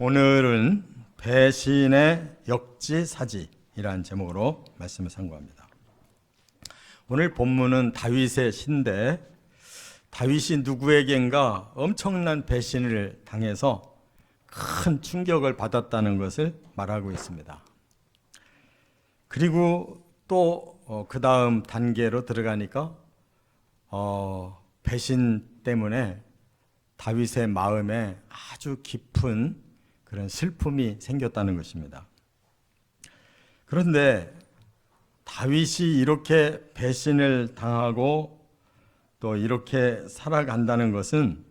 오늘은 배신의 역지사지이라는 제목으로 말씀을 상고합니다. 오늘 본문은 다윗의 시인데 다윗이 누구에겐가 엄청난 배신을 당해서 큰 충격을 받았다는 것을 말하고 있습니다. 그리고 또 그 다음 단계로 들어가니까 배신 때문에 다윗의 마음에 아주 깊은 그런 슬픔이 생겼다는 것입니다. 그런데 다윗이 이렇게 배신을 당하고 또 이렇게 살아간다는 것은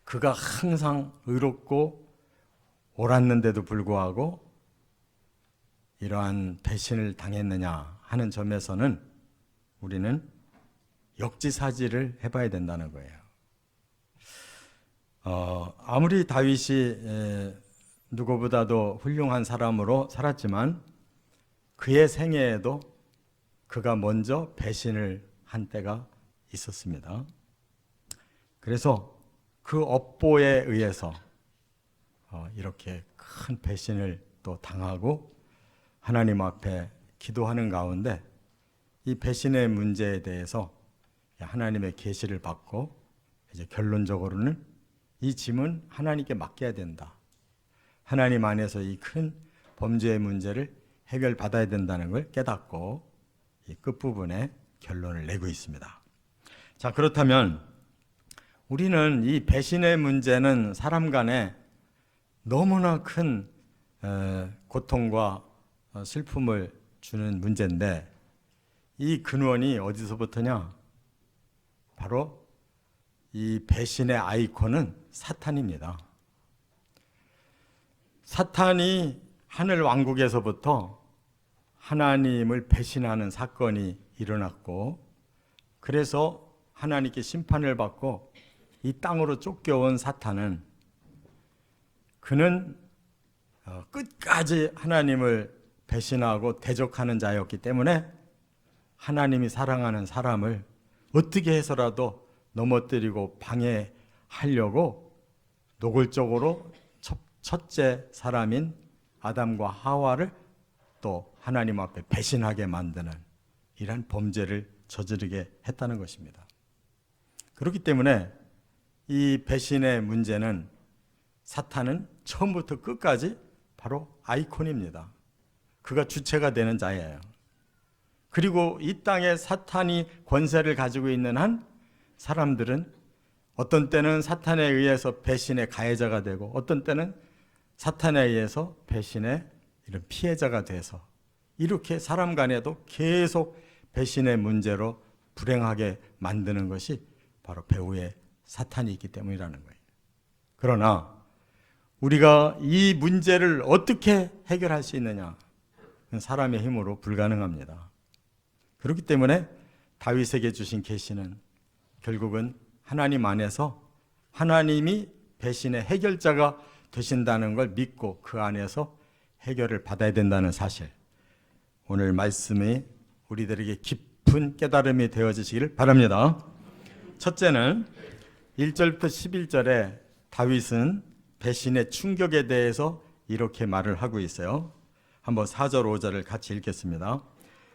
그가 항상 의롭고 옳았는데도 불구하고 이러한 배신을 당했느냐 하는 점에서는 우리는 역지사지를 해봐야 된다는 거예요. 아무리 다윗이 누구보다도 훌륭한 사람으로 살았지만 그의 생애에도 그가 먼저 배신을 한 때가 있었습니다. 그래서 그 업보에 의해서 이렇게 큰 배신을 또 당하고 하나님 앞에 기도하는 가운데 이 배신의 문제에 대해서 하나님의 계시를 받고 이제 결론적으로는 이 짐은 하나님께 맡겨야 된다. 하나님 안에서 이 큰 범죄의 문제를 해결받아야 된다는 걸 깨닫고 이 끝부분에 결론을 내고 있습니다. 자, 그렇다면 우리는 이 배신의 문제는 사람 간에 너무나 큰 고통과 슬픔을 주는 문제인데 이 근원이 어디서부터냐? 바로 이 배신의 아이콘은 사탄입니다. 사탄이 하늘 왕국에서부터 하나님을 배신하는 사건이 일어났고 그래서 하나님께 심판을 받고 이 땅으로 쫓겨온 사탄은 그는 끝까지 하나님을 배신하고 대적하는 자였기 때문에 하나님이 사랑하는 사람을 어떻게 해서라도 넘어뜨리고 방해하려고 노골적으로 첫째 사람인 아담과 하와를 또 하나님 앞에 배신하게 만드는 이러한 범죄를 저지르게 했다는 것입니다. 그렇기 때문에 이 배신의 문제는 사탄은 처음부터 끝까지 바로 아이콘입니다. 그가 주체가 되는 자예요. 그리고 이 땅에 사탄이 권세를 가지고 있는 한 사람들은 어떤 때는 사탄에 의해서 배신의 가해자가 되고 어떤 때는 사탄에 의해서 배신의 이런 피해자가 돼서 이렇게 사람 간에도 계속 배신의 문제로 불행하게 만드는 것이 바로 배후에 사탄이 있기 때문이라는 거예요. 그러나 우리가 이 문제를 어떻게 해결할 수 있느냐? 사람의 힘으로 불가능합니다. 그렇기 때문에 다윗에게 주신 계시는 결국은 하나님 안에서 하나님이 배신의 해결자가 되신다는 걸 믿고 그 안에서 해결을 받아야 된다는 사실, 오늘 말씀이 우리들에게 깊은 깨달음이 되어지시기를 바랍니다. 첫째는 1절부터 11절에 다윗은 배신의 충격에 대해서 이렇게 말을 하고 있어요. 한번 4절 5절을 같이 읽겠습니다.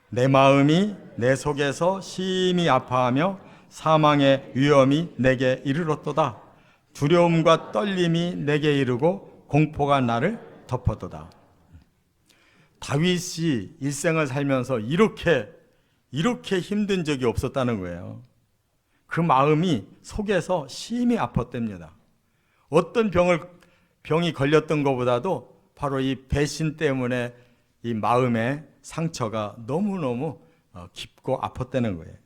내 마음이 내 속에서 심히 아파하며 사망의 위험이 내게 이르렀도다. 두려움과 떨림이 내게 이르고 공포가 나를 덮었도다. 다윗이 일생을 살면서 이렇게 힘든 적이 없었다는 거예요. 그 마음이 속에서 심히 아팠답니다. 어떤 병이 걸렸던 것보다도 바로 이 배신 때문에 이 마음의 상처가 너무너무 깊고 아팠다는 거예요.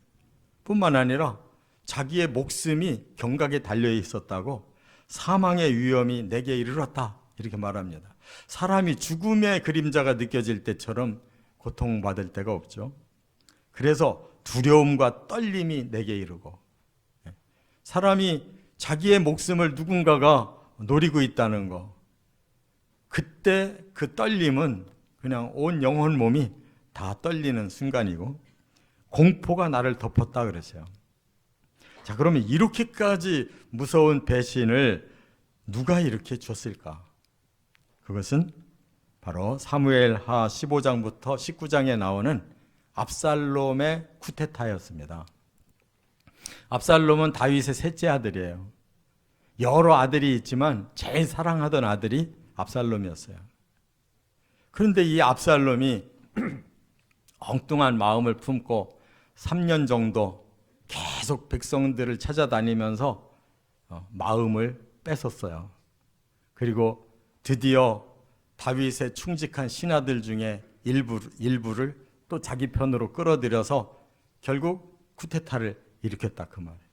뿐만 아니라 자기의 목숨이 경각에 달려 있었다고 사망의 위험이 내게 이르렀다 이렇게 말합니다. 사람이 죽음의 그림자가 느껴질 때처럼 고통받을 때가 없죠. 그래서 두려움과 떨림이 내게 이르고 사람이 자기의 목숨을 누군가가 노리고 있다는 거, 그때 그 떨림은 그냥 온 영혼 몸이 다 떨리는 순간이고 공포가 나를 덮었다 그랬어요. 자, 그러면 이렇게까지 무서운 배신을 누가 이렇게 줬을까? 그것은 바로 사무엘하 15장부터 19장에 나오는 압살롬의 쿠데타였습니다. 압살롬은 다윗의 셋째 아들이에요. 여러 아들이 있지만 제일 사랑하던 아들이 압살롬이었어요. 그런데 이 압살롬이 엉뚱한 마음을 품고 3년 정도 계속 백성들을 찾아다니면서 마음을 뺏었어요. 그리고 드디어 다윗의 충직한 신하들 중에 일부를 또 자기 편으로 끌어들여서 결국 쿠데타를 일으켰다 그 말이에요.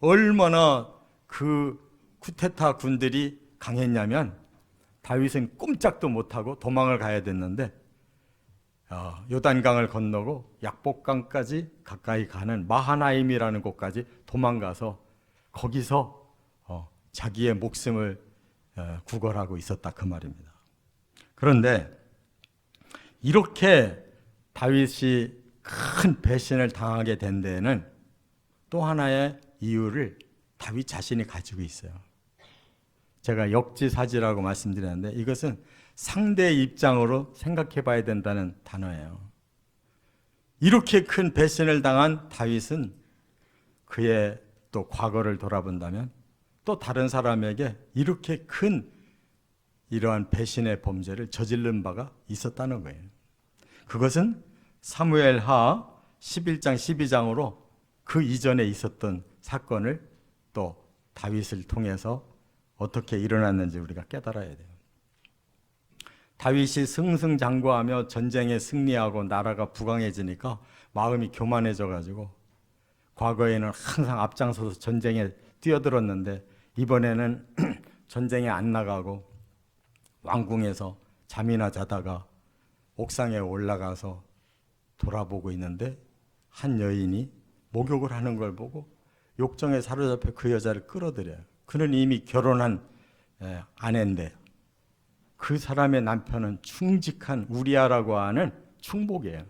얼마나 그 쿠데타 군들이 강했냐면 다윗은 꼼짝도 못하고 도망을 가야 됐는데 요단강을 건너고 약복강까지 가까이 가는 마하나임이라는 곳까지 도망가서 거기서 자기의 목숨을 구걸하고 있었다 그 말입니다. 그런데 이렇게 다윗이 큰 배신을 당하게 된 데에는 또 하나의 이유를 다윗 자신이 가지고 있어요. 제가 역지사지라고 말씀드렸는데 이것은 상대의 입장으로 생각해 봐야 된다는 단어예요. 이렇게 큰 배신을 당한 다윗은 그의 또 과거를 돌아본다면 또 다른 사람에게 이렇게 큰 이러한 배신의 범죄를 저지른 바가 있었다는 거예요. 그것은 사무엘하 11장 12장으로 그 이전에 있었던 사건을 또 다윗을 통해서 어떻게 일어났는지 우리가 깨달아야 돼요. 다윗이 승승장구하며 전쟁에 승리하고 나라가 부강해지니까 마음이 교만해져 가지고 과거에는 항상 앞장서서 전쟁에 뛰어들었는데 이번에는 전쟁에 안 나가고 왕궁에서 잠이나 자다가 옥상에 올라가서 돌아보고 있는데 한 여인이 목욕을 하는 걸 보고 욕정에 사로잡혀 그 여자를 끌어들여요. 그는 이미 결혼한 아내인데 그 사람의 남편은 충직한 우리아라고 하는 충복이에요.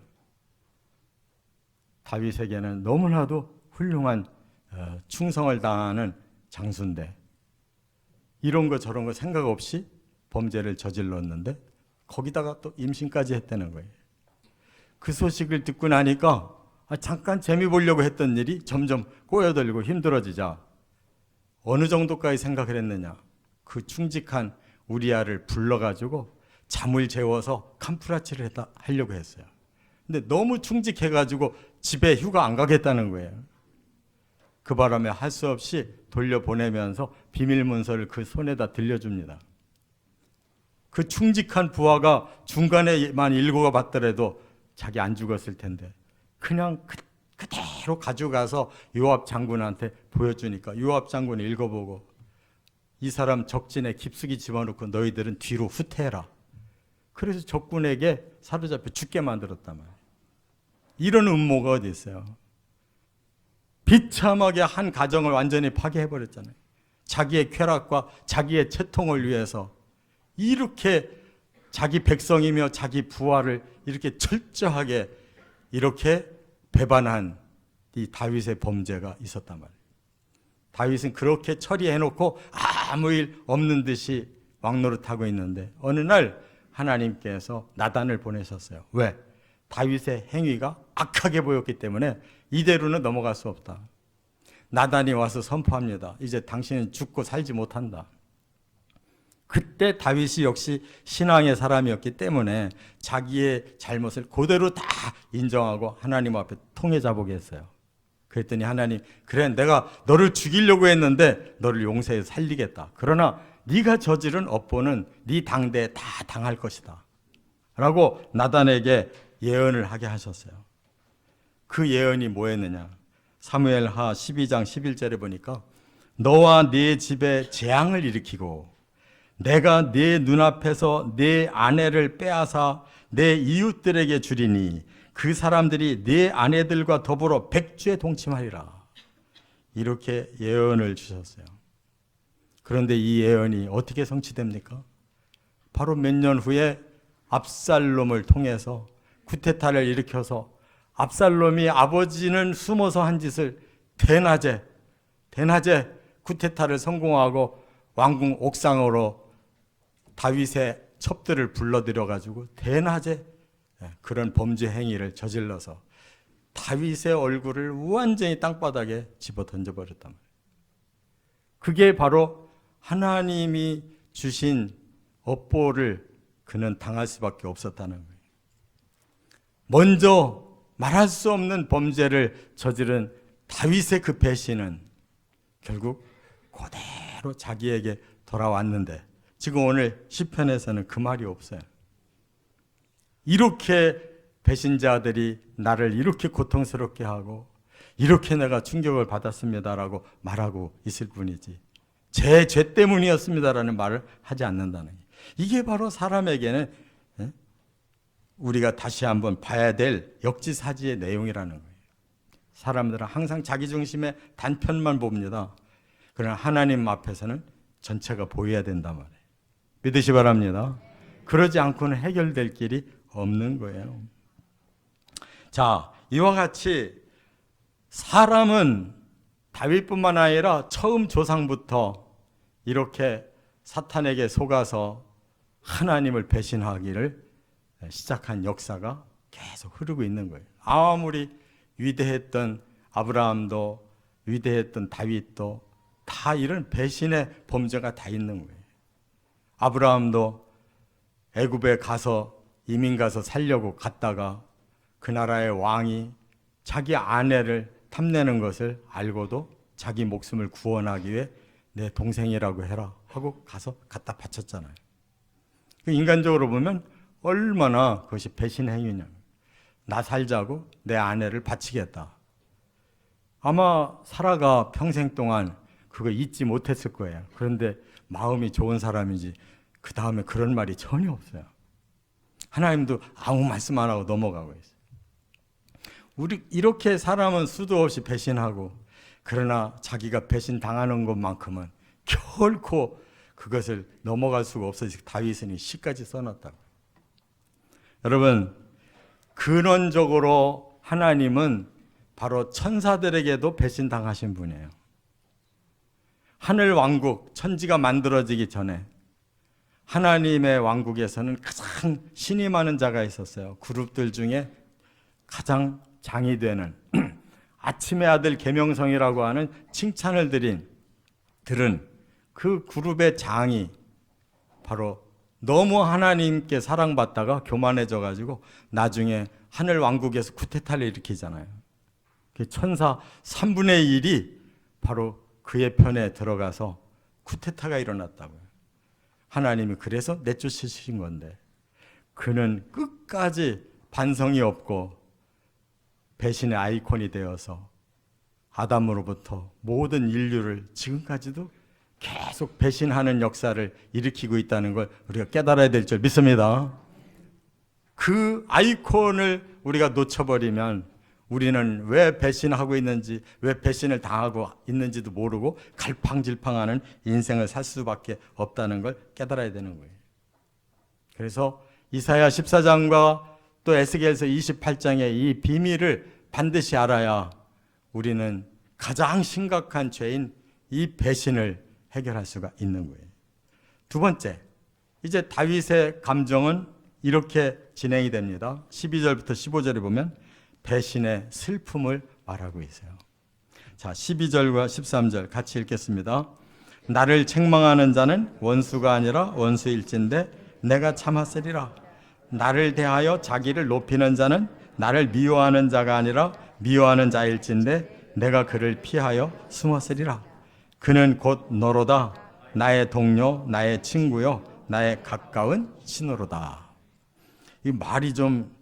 다윗에게는 너무나도 훌륭한 충성을 다하는 장수인데 이런 거 저런 거 생각 없이 범죄를 저질렀는데 거기다가 또 임신까지 했다는 거예요. 그 소식을 듣고 나니까 잠깐 재미 보려고 했던 일이 점점 꼬여들고 힘들어지자 어느 정도까지 생각을 했느냐. 그 충직한 우리아를 불러가지고 잠을 재워서 캄프라치를 하려고 했어요. 근데 너무 충직해가지고 집에 휴가 안 가겠다는 거예요. 그 바람에 할 수 없이 돌려보내면서 비밀 문서를 그 손에다 들려줍니다. 그 충직한 부하가 중간에만 읽어봤더라도 자기 안 죽었을 텐데 그냥 그대로 가져가서 요압 장군한테 보여주니까 요압 장군이 읽어보고 이 사람 적진에 깊숙이 집어넣고 너희들은 뒤로 후퇴해라. 그래서 적군에게 사로잡혀 죽게 만들었단 말이에요. 이런 음모가 어디 있어요? 비참하게 한 가정을 완전히 파괴해버렸잖아요. 자기의 쾌락과 자기의 채통을 위해서 이렇게 자기 백성이며 자기 부하를 이렇게 철저하게 이렇게 배반한 이 다윗의 범죄가 있었단 말이에요. 다윗은 그렇게 처리해놓고 아무 일 없는 듯이 왕노릇하고 있는데 어느 날 하나님께서 나단을 보내셨어요. 왜? 다윗의 행위가 악하게 보였기 때문에 이대로는 넘어갈 수 없다. 나단이 와서 선포합니다. 이제 당신은 죽고 살지 못한다. 그때 다윗이 역시 신앙의 사람이었기 때문에 자기의 잘못을 그대로 다 인정하고 하나님 앞에 통해자보게 했어요. 그랬더니 하나님, 그래 내가 너를 죽이려고 했는데 너를 용서해 살리겠다. 그러나 네가 저지른 업보는 네 당대에 다 당할 것이다 라고 나단에게 예언을 하게 하셨어요. 그 예언이 뭐였느냐? 사무엘하 12장 11절에 보니까 너와 네 집에 재앙을 일으키고 내가 네 눈앞에서 네 아내를 빼앗아 내 이웃들에게 주리니 그 사람들이 네 아내들과 더불어 백주에 동침하리라. 이렇게 예언을 주셨어요. 그런데 이 예언이 어떻게 성취됩니까? 바로 몇 년 후에 압살롬을 통해서 쿠데타를 일으켜서 압살롬이 아버지는 숨어서 한 짓을 대낮에 쿠데타를 성공하고 왕궁 옥상으로 다윗의 첩들을 불러들여가지고 대낮에 그런 범죄 행위를 저질러서 다윗의 얼굴을 완전히 땅바닥에 집어 던져버렸단 말이에요. 그게 바로 하나님이 주신 업보를 그는 당할 수밖에 없었다는 거예요. 먼저 말할 수 없는 범죄를 저지른 다윗의 그 배신은 결국 그대로 자기에게 돌아왔는데, 지금 오늘 시편에서는 그 말이 없어요. 이렇게 배신자들이 나를 이렇게 고통스럽게 하고 이렇게 내가 충격을 받았습니다라고 말하고 있을 뿐이지, 제 죄 때문이었습니다라는 말을 하지 않는다는 거예요. 이게 바로 사람에게는 우리가 다시 한번 봐야 될 역지사지의 내용이라는 거예요. 사람들은 항상 자기 중심의 단편만 봅니다. 그러나 하나님 앞에서는 전체가 보여야 된단 말이에요. 믿으시 바랍니다. 그러지 않고는 해결될 길이 없는 거예요. 자, 이와 같이 사람은 다윗뿐만 아니라 처음 조상부터 이렇게 사탄에게 속아서 하나님을 배신하기를 시작한 역사가 계속 흐르고 있는 거예요. 아무리 위대했던 아브라함도 위대했던 다윗도 다 이런 배신의 범죄가 다 있는 거예요. 아브라함도 애굽에 가서 이민 가서 살려고 갔다가 그 나라의 왕이 자기 아내를 탐내는 것을 알고도 자기 목숨을 구원하기 위해 내 동생이라고 해라 하고 가서 갖다 바쳤잖아요. 인간적으로 보면 얼마나 그것이 배신 행위냐. 나 살자고 내 아내를 바치겠다. 아마 사라가 평생 동안 그거 잊지 못했을 거예요. 그런데 마음이 좋은 사람이지 그 다음에 그런 말이 전혀 없어요. 하나님도 아무 말씀 안 하고 넘어가고 있어요. 우리 이렇게 사람은 수도 없이 배신하고, 그러나 자기가 배신 당하는 것만큼은 결코 그것을 넘어갈 수가 없어서 다윗은 이 시까지 써놨다고. 여러분, 근원적으로 하나님은 바로 천사들에게도 배신당하신 분이에요. 하늘 왕국, 천지가 만들어지기 전에 하나님의 왕국에서는 가장 신이 많은 자가 있었어요. 그룹들 중에 가장 장이 되는 아침의 아들 계명성이라고 하는 칭찬을 들은 그 그룹의 장이 바로 너무 하나님께 사랑받다가 교만해져 가지고 나중에 하늘 왕국에서 쿠데타를 일으키잖아요. 천사 3분의 1이 바로 그의 편에 들어가서 쿠데타가 일어났다고요. 하나님이 그래서 내쫓으신 건데, 그는 끝까지 반성이 없고 배신의 아이콘이 되어서 아담으로부터 모든 인류를 지금까지도 계속 배신하는 역사를 일으키고 있다는 걸 우리가 깨달아야 될 줄 믿습니다. 그 아이콘을 우리가 놓쳐버리면 우리는 왜 배신하고 있는지, 왜 배신을 당하고 있는지도 모르고 갈팡질팡하는 인생을 살 수밖에 없다는 걸 깨달아야 되는 거예요. 그래서 이사야 14장과 또 에스겔서 28장의 이 비밀을 반드시 알아야 우리는 가장 심각한 죄인 이 배신을 해결할 수가 있는 거예요. 두 번째, 이제 다윗의 감정은 이렇게 진행이 됩니다. 12절부터 15절에 보면 배신의 슬픔을 말하고 있어요. 자, 12절과 13절 같이 읽겠습니다. 나를 책망하는 자는 원수가 아니라 원수일진데 내가 참았으리라. 나를 대하여 자기를 높이는 자는 나를 미워하는 자가 아니라 미워하는 자일진데 내가 그를 피하여 숨었으리라. 그는 곧 너로다. 나의 동료, 나의 친구요, 나의 가까운 친구로다. 이 말이 좀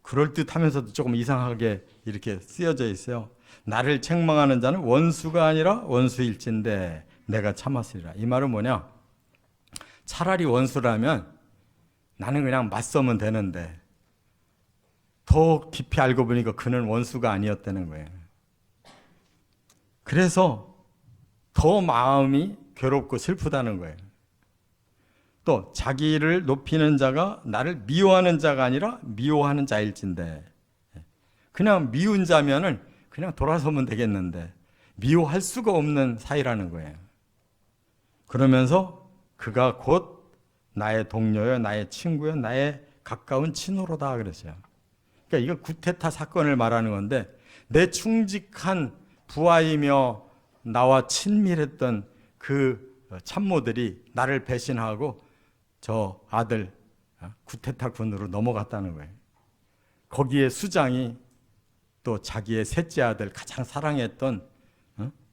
그럴듯하면서도 조금 이상하게 이렇게 쓰여져 있어요. 나를 책망하는 자는 원수가 아니라 원수일진데 내가 참았으리라. 이 말은 뭐냐? 차라리 원수라면 나는 그냥 맞서면 되는데, 더 깊이 알고 보니까 그는 원수가 아니었다는 거예요. 그래서 더 마음이 괴롭고 슬프다는 거예요. 또 자기를 높이는 자가 나를 미워하는 자가 아니라 미워하는 자일진데, 그냥 미운 자면은 그냥 돌아서면 되겠는데 미워할 수가 없는 사이라는 거예요. 그러면서 그가 곧 나의 동료요, 나의 친구요, 나의 가까운 친호로다 그랬어요. 그러니까 이거 구테타 사건을 말하는 건데, 내 충직한 부하이며 나와 친밀했던 그 참모들이 나를 배신하고 저 아들 구테타 군으로 넘어갔다는 거예요. 거기에 수장이 또 자기의 셋째 아들 가장 사랑했던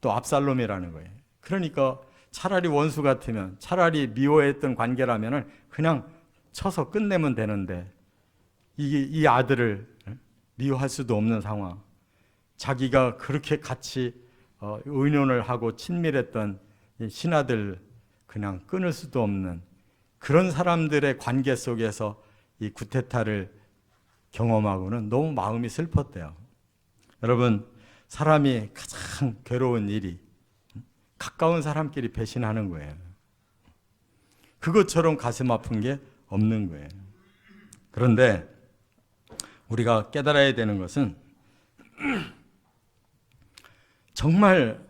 또 압살롬이라는 거예요. 그러니까 차라리 원수 같으면, 차라리 미워했던 관계라면 그냥 쳐서 끝내면 되는데, 이 아들을 미워할 수도 없는 상황, 자기가 그렇게 같이 의논을 하고 친밀했던 신하들 그냥 끊을 수도 없는 그런 사람들의 관계 속에서 이 구테타를 경험하고는 너무 마음이 슬펐대요. 여러분, 사람이 가장 괴로운 일이 가까운 사람끼리 배신하는 거예요. 그것처럼 가슴 아픈 게 없는 거예요. 그런데 우리가 깨달아야 되는 것은 정말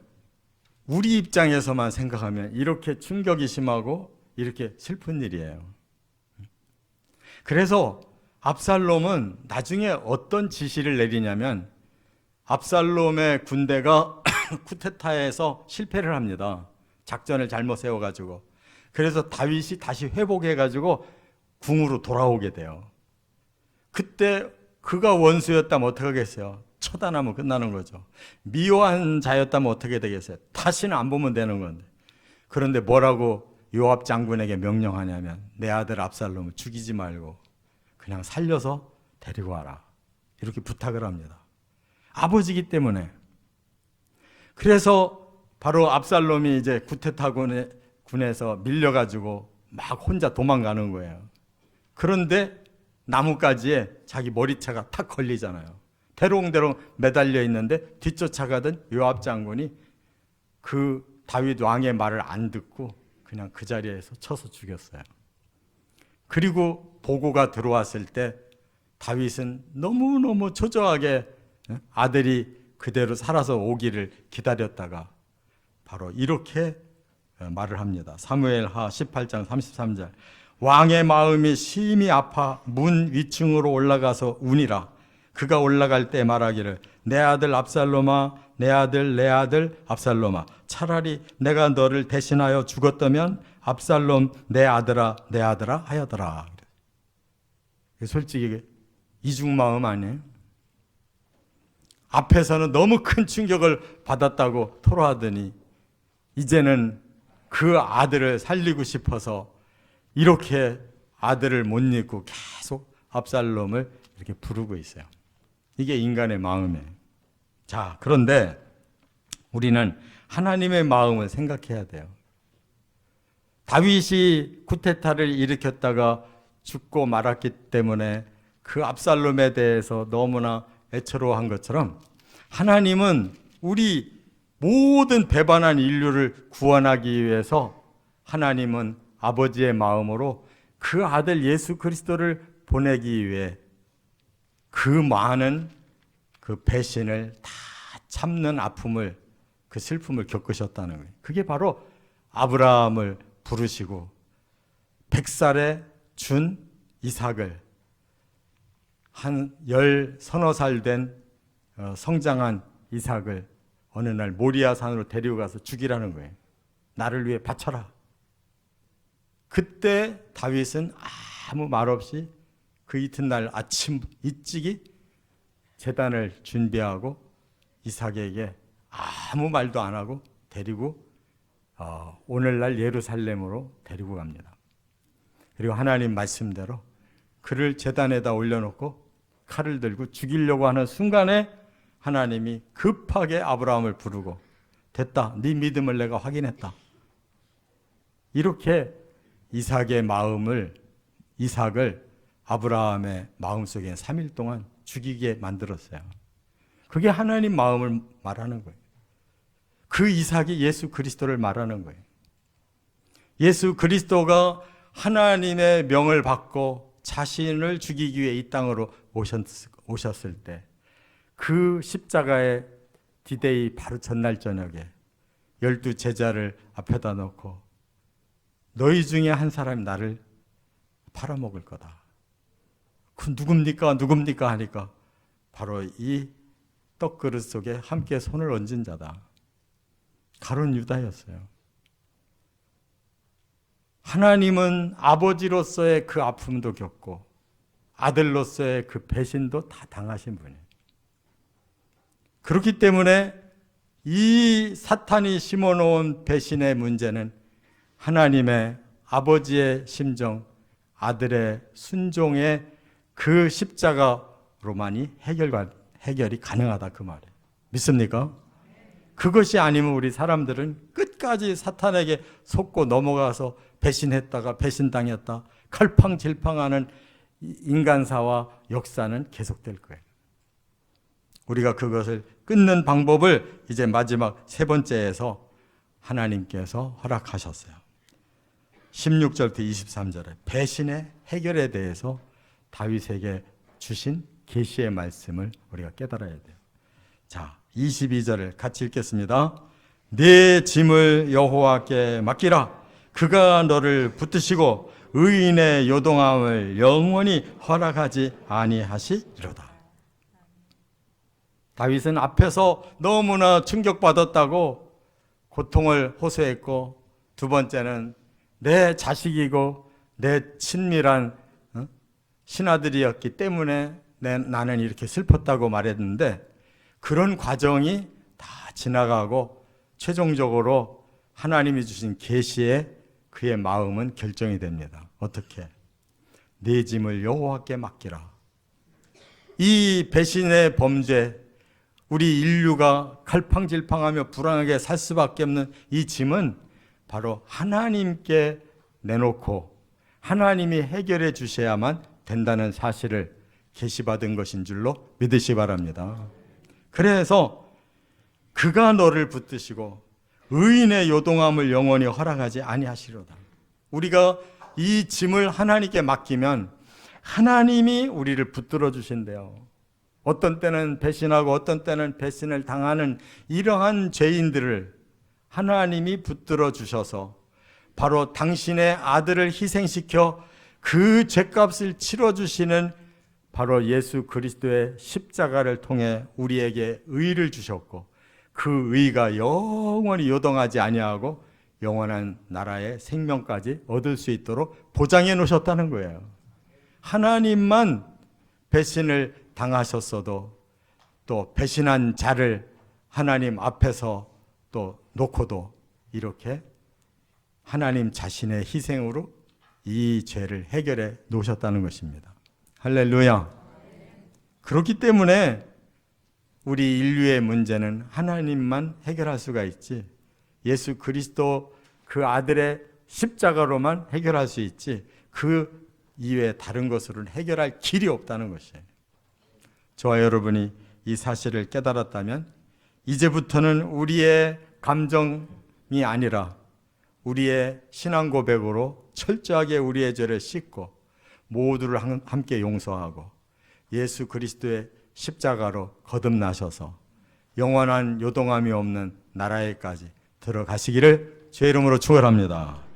우리 입장에서만 생각하면 이렇게 충격이 심하고 이렇게 슬픈 일이에요. 그래서 압살롬은 나중에 어떤 지시를 내리냐면, 압살롬의 군대가 쿠데타에서 실패를 합니다. 작전을 잘못 세워가지고. 그래서 다윗이 다시 회복해가지고 궁으로 돌아오게 돼요. 그때 그가 원수였다면 어떻게 하겠어요? 처단하면 끝나는 거죠. 미워한 자였다면 어떻게 되겠어요? 다시는 안 보면 되는 건데. 그런데 뭐라고 요압 장군에게 명령하냐면, 내 아들 압살롬을 죽이지 말고 그냥 살려서 데리고 와라, 이렇게 부탁을 합니다. 아버지기 때문에. 그래서 바로 압살롬이 이제 구테타 군에서 밀려가지고 막 혼자 도망가는 거예요. 그런데 나뭇가지에 자기 머리채가 탁 걸리잖아요. 대롱대롱 매달려 있는데 뒤쫓아가던 요압 장군이 그 다윗 왕의 말을 안 듣고 그냥 그 자리에서 쳐서 죽였어요. 그리고 보고가 들어왔을 때 다윗은 너무너무 초조하게 아들이 그대로 살아서 오기를 기다렸다가 바로 이렇게 말을 합니다. 사무엘하 18장 33절. 왕의 마음이 심히 아파 문 위층으로 올라가서 우니라. 그가 올라갈 때 말하기를, 내 아들 압살롬아, 내 아들 압살롬아, 차라리 내가 너를 대신하여 죽었다면 압살롬 내 아들아 하여더라. 솔직히 이중 마음 아니에요? 앞에서는 너무 큰 충격을 받았다고 토로하더니 이제는 그 아들을 살리고 싶어서 이렇게 아들을 못 잊고 계속 압살롬을 이렇게 부르고 있어요. 이게 인간의 마음이에요. 자, 그런데 우리는 하나님의 마음을 생각해야 돼요. 다윗이 쿠데타를 일으켰다가 죽고 말았기 때문에 그 압살롬에 대해서 너무나 애처로워한 것처럼, 하나님은 우리 모든 배반한 인류를 구원하기 위해서 하나님은 아버지의 마음으로 그 아들 예수 그리스도를 보내기 위해 그 많은 그 배신을 다 참는 아픔을, 그 슬픔을 겪으셨다는 거예요. 그게 바로 아브라함을 부르시고 100살에 준 이삭을, 한 10서너 살 된 성장한 이삭을 어느 날 모리아 산으로 데리고 가서 죽이라는 거예요. 나를 위해 바쳐라. 그때 다윗은 아무 말 없이 그 이튿날 아침 일찍이 제단을 준비하고 이삭에게 아무 말도 안 하고 데리고 오늘날 예루살렘으로 데리고 갑니다. 그리고 하나님 말씀대로 그를 제단에다 올려놓고 칼을 들고 죽이려고 하는 순간에 하나님이 급하게 아브라함을 부르고, 됐다, 네 믿음을 내가 확인했다. 이렇게 이삭의 마음을, 이삭을 아브라함의 마음속에 3일 동안 죽이게 만들었어요. 그게 하나님 마음을 말하는 거예요. 그 이삭이 예수 그리스도를 말하는 거예요. 예수 그리스도가 하나님의 명을 받고 자신을 죽이기 위해 이 땅으로 오셨을 때, 그 십자가의 디데이 바로 전날 저녁에 12 제자를 앞에다 놓고, 너희 중에 한 사람이 나를 팔아먹을 거다. 그 누굽니까? 누굽니까? 하니까 바로 이 떡그릇 속에 함께 손을 얹은 자다. 가룟 유다였어요. 하나님은 아버지로서의 그 아픔도 겪고 아들로서의 그 배신도 다 당하신 분이에요. 그렇기 때문에 이 사탄이 심어놓은 배신의 문제는 하나님의 아버지의 심정, 아들의 순종의 그 십자가로만이 해결이 가능하다 그 말이에요. 믿습니까? 그것이 아니면 우리 사람들은 끝까지 사탄에게 속고 넘어가서 배신했다가 배신당했다 칼팡질팡하는 인간사와 역사는 계속될 거예요. 우리가 그것을 끊는 방법을 이제 마지막 세 번째에서 하나님께서 허락하셨어요. 16절부터 23절에 배신의 해결에 대해서 다윗에게 주신 계시의 말씀을 우리가 깨달아야 돼요. 자, 22절을 같이 읽겠습니다. 네 짐을 여호와께 맡기라. 그가 너를 붙드시고 의인의 요동함을 영원히 허락하지 아니하시리로다. 다윗은 앞에서 너무나 충격받았다고 고통을 호소했고, 두 번째는 내 자식이고 내 친밀한 신하들이었기 때문에 나는 이렇게 슬펐다고 말했는데, 그런 과정이 다 지나가고 최종적으로 하나님이 주신 계시에 그의 마음은 결정이 됩니다. 어떻게? 네 짐을 여호와께 맡기라. 이 배신의 범죄, 우리 인류가 갈팡질팡하며 불안하게 살 수밖에 없는 이 짐은 바로 하나님께 내놓고 하나님이 해결해 주셔야만 된다는 사실을 계시받은 것인 줄로 믿으시 바랍니다. 그래서 그가 너를 붙드시고 의인의 요동함을 영원히 허락하지 아니하시리로다. 우리가 이 짐을 하나님께 맡기면 하나님이 우리를 붙들어 주신대요. 어떤 때는 배신하고 어떤 때는 배신을 당하는 이러한 죄인들을 하나님이 붙들어 주셔서 바로 당신의 아들을 희생시켜 그 죄값을 치러주시는 바로 예수 그리스도의 십자가를 통해 우리에게 의를 주셨고, 그 의가 영원히 요동하지 아니하고 영원한 나라의 생명까지 얻을 수 있도록 보장해 놓으셨다는 거예요. 하나님만 배신을 당하셨어도 또 배신한 자를 하나님 앞에서 또 놓고도 이렇게 하나님 자신의 희생으로 이 죄를 해결해 놓으셨다는 것입니다. 할렐루야. 그렇기 때문에 우리 인류의 문제는 하나님만 해결할 수가 있지, 예수 그리스도 그 아들의 십자가로만 해결할 수 있지, 그 이외에 다른 것으로는 해결할 길이 없다는 것이에요. 저와 여러분이 이 사실을 깨달았다면 이제부터는 우리의 감정이 아니라 우리의 신앙 고백으로 철저하게 우리의 죄를 씻고 모두를 함께 용서하고 예수 그리스도의 십자가로 거듭나셔서 영원한 요동함이 없는 나라에까지 들어가시기를 주의 이름으로 축원합니다.